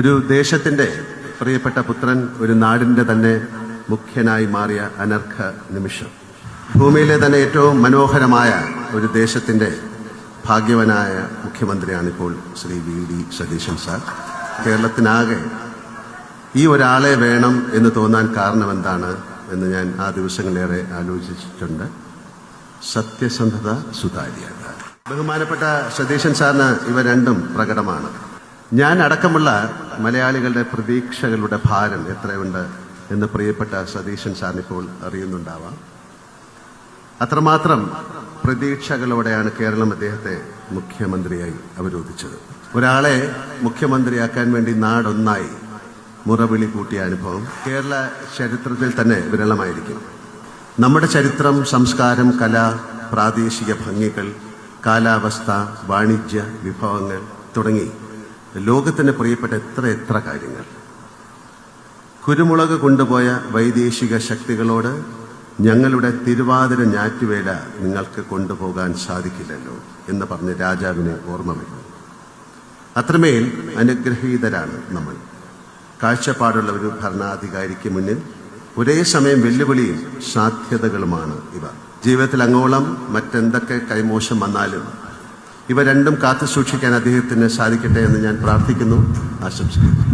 ഒരു ദേശത്തിൻ്റെ പ്രിയപ്പെട്ട പുത്രൻ ഒരു നാടിൻ്റെ തന്നെ മുഖ്യനായി മാറിയ അനർഘ നിമിഷം. ഭൂമിയിലെ തന്നെ ഏറ്റവും മനോഹരമായ ഒരു ദേശത്തിൻ്റെ ഭാഗ്യവനായ മുഖ്യമന്ത്രിയാണിപ്പോൾ ശ്രീ വി.ഡി. സതീശൻ സാർ. കേരളത്തിനാകെ ഈ ഒരാളെ വേണം എന്ന് തോന്നാൻ കാരണം എന്താണ് എന്ന് ഞാൻ ആ ദിവസങ്ങളേറെ ആലോചിച്ചിട്ടുണ്ട്. സത്യസന്ധത, സുതാര്യത. ബഹുമാനപ്പെട്ട സതീശൻ സാറിന് ഇവ രണ്ടും പ്രകടമാണ്. ഞാൻ അടക്കമുള്ള മലയാളികളുടെ പ്രതീക്ഷകളുടെ ഭാരം എത്രയുണ്ട് എന്ന് പ്രിയപ്പെട്ട സതീശൻ സാറിന് ഇപ്പോൾ അറിയുന്നുണ്ടാവാം. അത്രമാത്രം പ്രതീക്ഷകളോടെയാണ് കേരളം അദ്ദേഹത്തെ മുഖ്യമന്ത്രിയായി അവരോധിച്ചത്. ഒരാളെ മുഖ്യമന്ത്രിയാക്കാൻ വേണ്ടി നാടൊന്നായി മുറവിളി കൂട്ടിയ അനുഭവം കേരള ചരിത്രത്തിൽ തന്നെ വിരളമായിരിക്കും. നമ്മുടെ ചരിത്രം, സംസ്കാരം, കല, പ്രാദേശിക ഭംഗികൾ, കാലാവസ്ഥ, വാണിജ്യ വിഭവങ്ങൾ തുടങ്ങി ലോകത്തിന് പ്രിയപ്പെട്ട എത്ര കാര്യങ്ങൾ. കുരുമുളക് കൊണ്ടുപോയ വൈദേശിക ശക്തികളോട് ഞങ്ങളുടെ തിരുവാതിര ഞാറ്റുവേല നിങ്ങൾക്ക് കൊണ്ടുപോകാൻ സാധിക്കില്ലല്ലോ എന്ന് പറഞ്ഞ് രാജാവിനെ ഓർമ്മ വയ്ക്കുന്നു. അത്രമേൽ അനുഗ്രഹീതരാണ് നമ്മൾ. കാഴ്ചപ്പാടുള്ള ഒരു ഭരണാധികാരിക്ക് മുന്നിൽ ഒരേ സമയം വെല്ലുവിളിയും സാധ്യതകളുമാണ് ഇവ. ജീവിതത്തിൽ അങ്ങോളം മറ്റെന്തൊക്കെ കൈമോശം വന്നാലും ഇവ രണ്ടും കാത്തു സൂക്ഷിക്കാൻ അദ്ദേഹത്തിന് സാധിക്കട്ടെ എന്ന് ഞാൻ പ്രാർത്ഥിക്കുന്നു, ആശംസിക്കുന്നു.